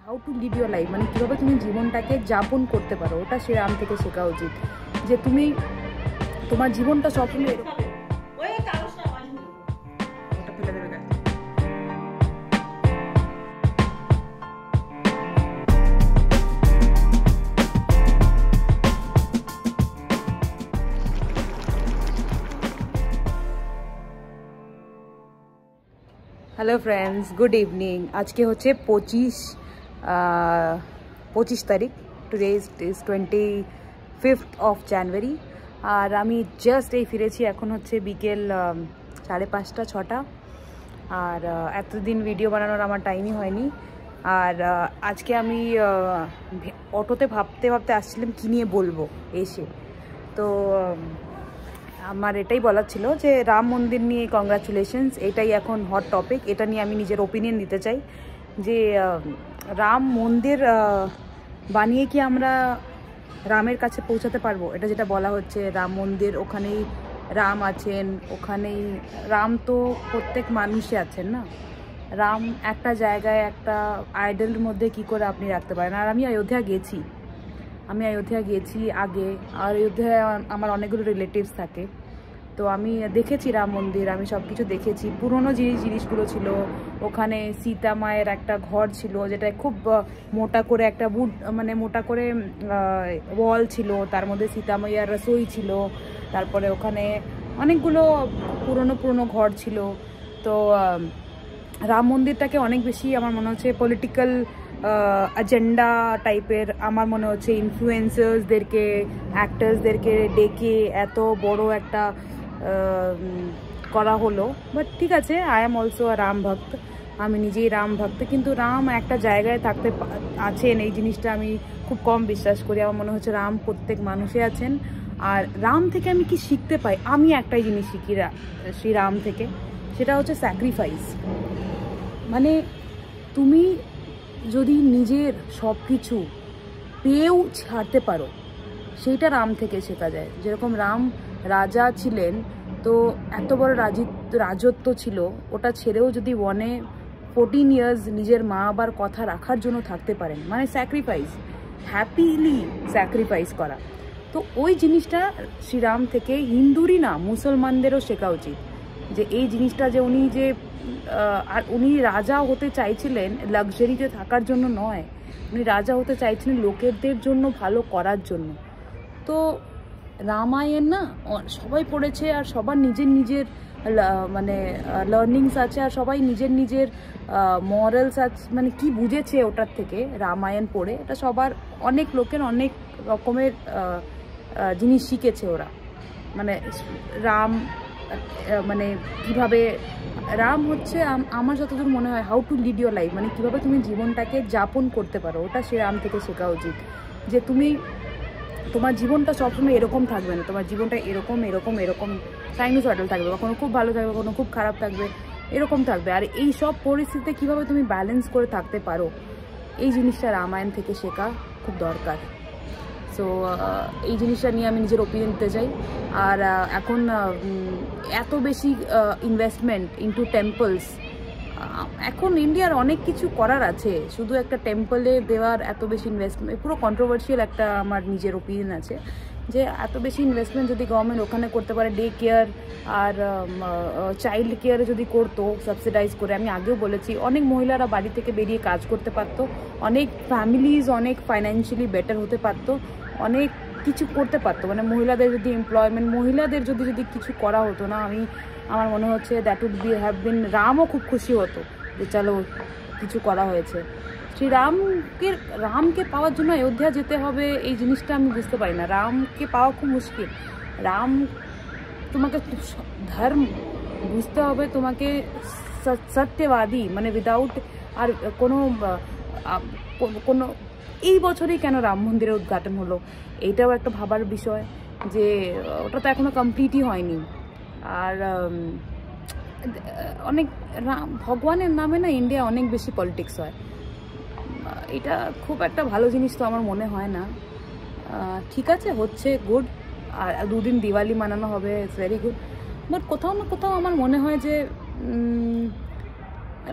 How to live your life, মানে কীভাবে তুমি জীবনটাকে যাপন করতে পারো, ওটা সে রাম থেকে শেখা উচিত। যে তুমি তোমার জীবনটা সবসময় এরকম ফেলে দেবে কেন? Hello friends, good evening. আজকে হচ্ছে 25 তারিখ। Today is 25th of January। আর আমি জাস্ট ফিরেছি, এখন হচ্ছে বিকেল 5:30 6টা। আর এতদিন ভিডিও বানানোর আমার টাইমই হয়নি। আর আজকে আমি অটোতে ভাবতে আসছিলাম কী নিয়ে বলবো এসে। তো আমার এটাই বলার ছিল যে রাম মন্দির নিয়ে কংগ্রাচুলেশনস, এটাই এখন হট টপিক। এটা নিয়ে আমি নিজের ওপিনিয়ন দিতে চাই যে রাম মন্দির বানিয়ে কি আমরা রামের কাছে পৌঁছাতে পারবো? এটা যেটা বলা হচ্ছে রাম মন্দির, ওখানেই রাম আছেন, ওখানেই রাম তো প্রত্যেক মানুষে আছেন না। রাম একটা জায়গায় একটা আইডলের মধ্যে কি করে আপনি রাখতে পারেন? আর আমি অযোধ্যা গেছি আগে, আর অযোধ্যায় আমার অনেকগুলো রিলেটিভস থাকে। তো আমি দেখেছি রাম মন্দির, আমি সব কিছু দেখেছি। পুরনো জিনিসগুলো ছিল ওখানে। সীতা মায়ের একটা ঘর ছিল, যেটা খুব মোটা করে একটা মোটা করে ওয়াল ছিল, তার মধ্যে সীতা মাইয়ার রসোই ছিল। তারপরে ওখানে অনেকগুলো পুরনো ঘর ছিল। তো রাম মন্দিরটাকে অনেক বেশি আমার মনে হচ্ছে পলিটিক্যাল এজেন্ডা টাইপের, আমার মনে হচ্ছে ইনফ্লুয়েন্সার্সদেরকে, অ্যাক্টার্সদেরকে ডেকে এত বড় একটা করা হলো। বাট ঠিক আছে, আই এম অলসো রাম ভক্ত, আমি নিজেই রাম ভক্ত। কিন্তু রাম একটা জায়গায় থাকতে আছেন, এই জিনিসটা আমি খুব কম বিশ্বাস করি। আমার মনে হচ্ছে রাম প্রত্যেক মানুষে আছেন। আর রাম থেকে আমি কি শিখতে পাই? আমি একটাই জিনিস শিখি শ্রীরাম থেকে, সেটা হচ্ছে স্যাক্রিফাইস। মানে তুমি যদি নিজের সব কিছু পেয়েও ছাড়তে পারো, সেইটা রাম থেকে শেখা যায়। যেরকম রাম রাজা ছিলেন, তো এত বড় রাজত্ব ছিল, ওটা ছেড়েও যদি 14 ইয়ার্স নিজের মা বাবার কথা রাখার জন্য থাকতে পারেন, মানে স্যাক্রিফাইস, হ্যাপিলি স্যাক্রিফাইস করা। তো ওই জিনিসটা শ্রীরাম থেকে হিন্দুরই না, মুসলমানদেরও শেখা উচিত। যে এই জিনিসটা যে আর উনি রাজা হতে চাইছিলেন লাক্সারিতে থাকার জন্য নয়, উনি রাজা হতে চাইছিলেন লোকেদের জন্য, ভালো করার জন্য। তো রামায়ণ না সবাই পড়েছে, আর সবার নিজের মানে লার্নিংস আছে, আর সবাই নিজের মরালস আছে, মানে কি বুঝেছে ওটার থেকে রামায়ণ পড়ে। এটা সবার, অনেক লোকের অনেক রকমের জিনিস শিখেছে ওরা। মানে রাম মানে কিভাবে রাম হচ্ছে, আমার যতদূর মনে হয় how to lead your life, মানে কীভাবে তুমি জীবনটাকে যাপন করতে পারো, ওটা সে রাম থেকে শেখা উচিত। যে তুমি তোমার জীবনটা সবসময় এরকম থাকবে না, তোমার জীবনটা এরকম সাইনোসয়েডাল থাকবে, কখনো খুব ভালো থাকবে, কখনো খুব খারাপ থাকবে, এরকম থাকবে। আর এই সব পরিস্থিতিতে কীভাবে তুমি ব্যালেন্স করে থাকতে পারো, এই জিনিসটা রামায়ণ থেকে শেখা খুব দরকার। সো এই জিনিসটা নিয়ে আমি নিজের ওপিনিয়ন দিতে চাই। আর এখন এত বেশি ইনভেস্টমেন্ট ইনটু টেম্পলস, এখন ইন্ডিয়ার অনেক কিছু করার আছে, শুধু একটা টেম্পলে দেওয়ার এত বেশি ইনভেস্টমেন্ট পুরো কন্ট্রোভার্সিয়াল একটা আমার নিজের ওপিনিয়ন আছে। যে এত বেশি ইনভেস্টমেন্ট যদি গভর্নমেন্ট ওখানে করতে পারে, ডে কেয়ার আর চাইল্ড কেয়ারে যদি করতো সাবসিডাইজ করে, আমি আগেও বলেছি অনেক মহিলারা বাড়ি থেকে বেরিয়ে কাজ করতে পারতো, অনেক ফ্যামিলিজ অনেক ফাইন্যান্সিয়ালি বেটার হতে পারতো, অনেক কিছু করতে পারতো। মানে মহিলাদের যদি এমপ্লয়মেন্ট, মহিলাদের যদি কিছু করা হতো না, আমার মনে হচ্ছে দ্যাট উড হ্যাভ বিন, রামও খুব খুশি হতো যে চলো কিছু করা হয়েছে। রামকে পাওয়ার জন্য অযোধ্যা যেতে হবে, এই জিনিসটা আমি বুঝতে পারি না। রামকে পাওয়া খুব মুশকিল। তোমাকে ধর্ম বুঝতে হবে, তোমাকে সত্যবাদী, মানে উইদাউট আর কোনো এই বছরেই কেন রাম মন্দিরের উদ্ঘাটন হলো, এইটাও একটা ভাবার বিষয়। যে ওটা তো এখনো কমপ্লিটই হয়নি। আর অনেক ভগবানের নামে না ইন্ডিয়া অনেক বেশি পলিটিক্স হয়, এটা খুব একটা ভালো জিনিস তো আমার মনে হয় না। ঠিক আছে, হচ্ছে গুড। আর 2 দিন দিওয়ালি মানানো হবে, ইটস ভেরি গুড। বাট কোথাও না কোথাও আমার মনে হয় যে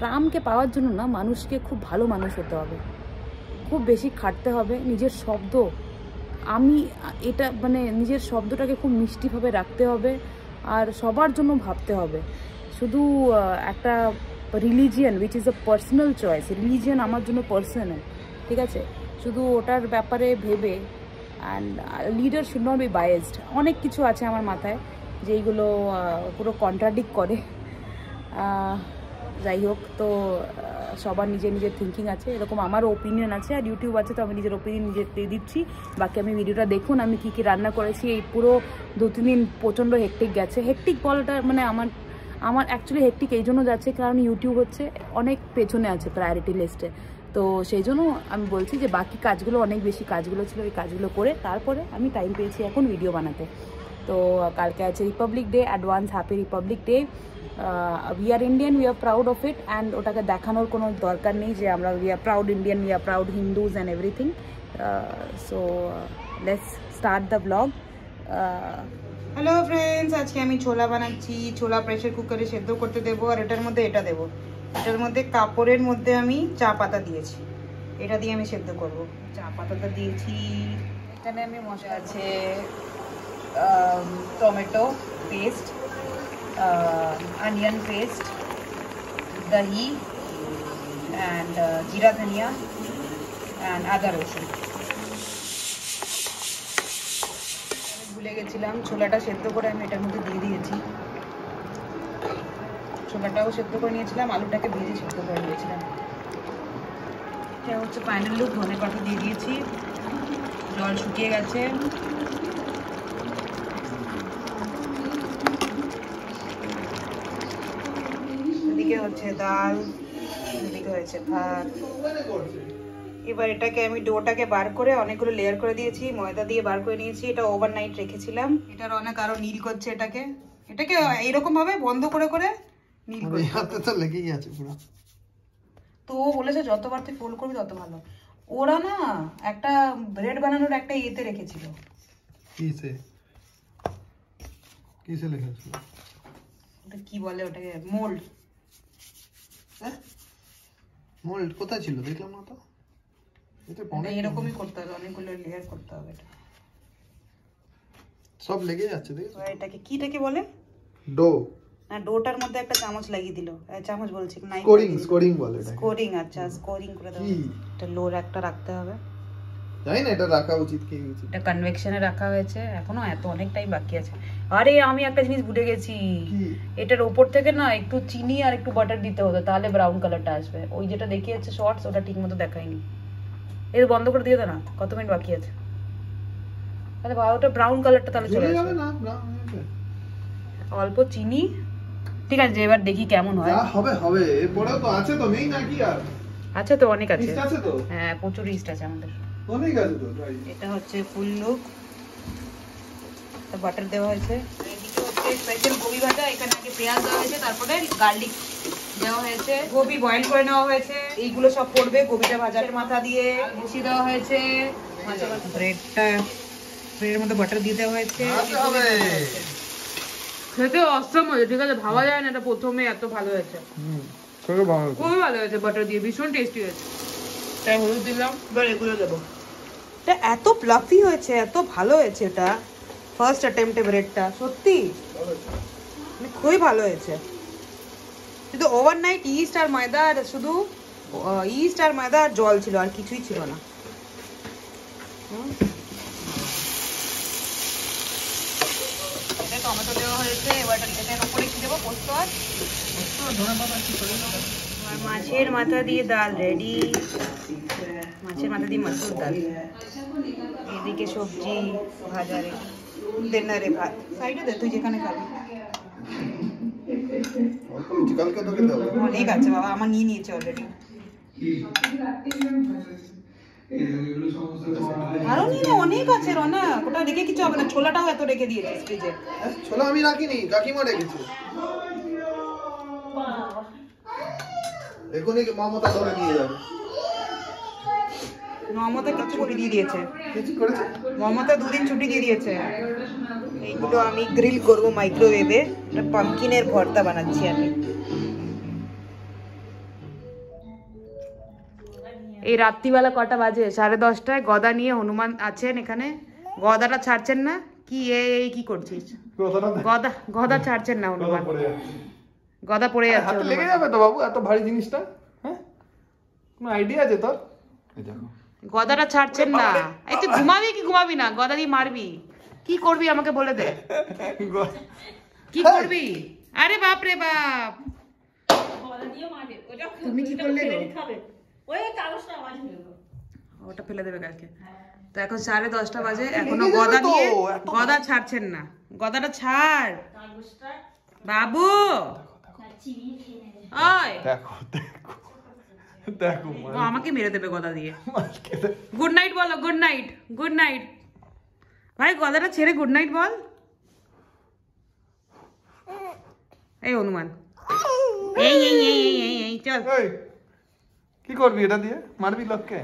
রামকে পাওয়ার জন্য না মানুষকে খুব ভালো মানুষ হতে হবে। খুব বেশি খাটতে হবে। নিজের শব্দ, আমি এটা মানে নিজের শব্দটাকে খুব মিষ্টিভাবে রাখতে হবে, আর সবার জন্য ভাবতে হবে। শুধু একটা religion which is a personal choice, religion আমার জন্য পার্সোনাল, ঠিক আছে? শুধু ওটার ব্যাপারে ভেবে, and leader should not be biased. অনেক কিছু আছে আমার মাথায় যেইগুলো পুরো কন্ট্রাডিক্ট করে। যাই হোক, তো সবার নিজের নিজের থিঙ্কিং আছে, এরকম আমারও ওপিনিয়ন আছে, আর ইউটিউব আছে, তো আমি নিজের ওপিনিয়ন নিজে দিয়ে দিচ্ছি। বাকি আমি ভিডিওটা দেখুন, আমি কী কী রান্না করেছি। এই পুরো 2-3 দিন প্রচণ্ড হেকটিক গেছে। হেকটিক বলাটা মানে আমার অ্যাকচুয়ালি হেকটিক এই জন্য যাচ্ছে কারণ ইউটিউব হচ্ছে অনেক পেছনে আছে প্রায়োরিটি লিস্টে। তো সেই জন্য আমি বলছি যে বাকি কাজগুলো, অনেক বেশি কাজগুলো ছিল, এই কাজগুলো করে তারপরে আমি টাইম পেয়েছি এখন ভিডিও বানাতে। তো কালকে আছে Republic day, advance happy Republic day. We are Indian, we are proud of it, and ওটাকে দেখানোর কোনো দরকার নেই যে আমরা we are proud Indian, we are proud Hindus and everything. So let's start the blog. Hello friends, আজকে আমি ছোলা বানাচ্ছি। ছোলা প্রেশার কুকারে সেদ্ধ করতে দেবো, আর এটার মধ্যে এটা দেবো। এটার মধ্যে কাপড়ের মধ্যে আমি চা পাতা দিয়েছি, এটা দিয়ে আমি সেদ্ধ করব। চা পাতাটা দিয়েছি। এখানে আমি মশলা আছে টমেটো পেস্ট, অনিয়ন পেস্ট, দহি অ্যান্ড জিরা ধনিয়া অ্যান্ড আদা রসুন। ভুলে গেছিলাম, ছোলাটা সেদ্ধ করে আমি এটার মধ্যে দিয়ে দিয়েছি। ছোলাটাও সেদ্ধ করে নিয়েছিলাম, আলুটাকে ভেজে সেদ্ধ করে নিয়েছিলাম। এটা হচ্ছে ফাইনাল লুক। ধনে পাতা দিয়ে দিয়েছি, জল শুকিয়ে গেছে। এদিকে হচ্ছে ডাল, এদিকে হয়েছে ভাত। এবার এটাকে আমি ডোটাকে বার করে অনেকগুলো লেয়ার করে দিয়েছি, ময়দা দিয়ে বার করে নিয়েছি। এটা ওভারনাইট রেখেছিলাম। এটার অনেক আরো নীল করছে, এটাকে এরকম ভাবে বন্ধ করে করে নীল করতে হাতে তো লেগেই আছে পুরো। তো ও বলেছে যতবার তুই ফোল্ড করবি তত ভালো। ওরা না একটা ব্রেড বানানোর একটা ইয়েতে রেখেছিল। কিসে লেখেছিল? ওটা কি বলে ওটাকে? মোল্ড। হ্যাঁ, মোল্ড কোথায় ছিল দেখলাম না তো। এটা এরকমই করতে হবে, অনেকগুলো লেয়ার করতে হবে। এটা সব লেগে যাচ্ছে দেখো। এটাকে কিটাকে বলে? ডো। না, ডোটার মধ্যে একটা চামচ লাগিয়ে দিল। চামচ বলছি না, স্কোরিং বলে এটা। স্কোরিং, আচ্ছা স্কোরিং করে দাও। এটা লোর একটা রাখতে হবে, জানি না এটা রাখা উচিত কি উচিত। এটা কনভেকশনে রাখা হয়েছে, এখনো এত অনেক টাইম বাকি আছে। আরে আমি একটা জিনিস ভুলে গেছি, এটার উপর থেকে না একটু চিনি আর একটু বাটার দিতে হতো, তাহলে ব্রাউন কালারটা আসবে। ওই যেটা দেখিয়েছে শর্টস, ওটা ঠিকমতো দেখায়নি। এই বন্ধ করে দিয়ে দাও না, কত মিনিট বাকি আছে। তাহলে ওটা ব্রাউন কালারটা তাহলে চলে যাবে না। অল্প চিনি, ঠিক আছে। এবার দেখি কেমন হয়। হবে হবে, এরপরেও তো আছে, তো নেই নাকি? আর আছে তো, অনেক আছে। ইস্ট আছে তো? হ্যাঁ, প্রচুর ইস্ট আছে আমাদের, অনেক আছে তো। এটা হচ্ছে ফুল লুক। বাটার দেওয়া হয়েছে। এদিকে হচ্ছে স্পেশাল গোবি ভাজা। এখানে আগে পেঁয়াজ দেওয়া হয়েছে, তারপরে গার্লিক দেওয়া হয়েছে, গোবি বয়েল করে নেওয়া হয়েছে। এইগুলো সব পড়বে গোবিটা ভাজার মাথা দিয়ে মিশিয়ে দেওয়া হয়েছে। ব্রেডটা, ব্রেডের মধ্যে বাটার দিয়ে দেওয়া হয়েছে। খেতে অসম হয়েছে, ঠিক আছে? ভাবা যায় না এটা প্রথমে এত ভালো হয়েছে। খুবই ভালো হয়েছে, বাটার দিয়ে ভীষণ টেস্টি হয়েছে। তাই হলুদ দিলাম, এবার এগুলো দেবো। এটা এত ফ্লাফি হয়েছে, এত ভালো হয়েছে। এটা ফার্স্ট অ্যাটেম্পটে ব্রেডটা সত্যি খুবই ভালো হয়েছে। শুধু ওভারনাইট ইস্ট আর ময়দা, আর শুধু ইস্ট আর ময়দা আর জল ছিল, আর কিছুই ছিল না। টমেটো দেওয়া হয়েছে। এবার এটার উপরে কি দেবো? পোস্ত আর মাছের মাথা দিয়ে ডাল রেডি। মাছের মাথা দিয়ে মসুর ডাল। এদিকে সবজি ভাজা রেডি। ডিনারে ভাত সাইডে দে, তুই যেখানে খাবি। অনেক আছে বাবা, আমার নিয়ে নিয়েছে অলরেডি। আরো নিয়ে না, অনেক আছে রনা, ওটা রেখে কিছু হবে না। ছোলাটাও এত রেখে দিয়েছে ফ্রিজে। ছোলা আমি রাখিনি, কাকিমা রেখেছে। এখনই মমতা ধরে নিয়ে যাবে। মমতা কিছু ছুটি দিয়ে দিয়েছে। কিছু করেছে মমতা, 2 দিন ছুটি দিয়ে দিয়েছে। এইগুলো আমি গ্রিল করব মাইক্রোওয়েভে। এটা পাম্পকিনের ভর্তা বানাচ্ছি আমি। এই রাত্রিবেলা কটা বাজে? 10:30টায়। গদা নিয়ে হনুমান আছেন এখানে। গদাটা ছাড়ছেন না। কি এই কি করছিস? গদা ছাড়ছেন না হনুমান। গদা পড়ে যাচ্ছে। হাতে লেগে যাবে তো বাবু, এত ভারী জিনিসটা। হ্যাঁ, কোনো আইডিয়া আছে তোর? এই দেখো, গদাটা ছাড়ছেন না। এই তুই ঘুমাবি কি ঘুমাবি না? গদা দিয়ে মারবি? কি করবি আমাকে বলে দে। কি করবি? আরে বাপ রে বাপ, তুমি কি করলে গো? ওটা ফেলে দেবে কালকে। তো এখন 10:30টা বাজে, এখনো গদা দিয়ে গদা ছাড়ছেন না। গদাটা ছাড় বাবু। ওই দেখো দেখো দেখো, ও আমাকে মেরে দেবে গদা দিয়ে। গুড নাইট বলো, গুড নাইট, গুড নাইট। ভাই গদাটা ছেড়ে গুড নাইট বল। এই হনুমান, এই এই এই এই এই চল। কি করবি এটা দিয়ে? মারবি লোককে?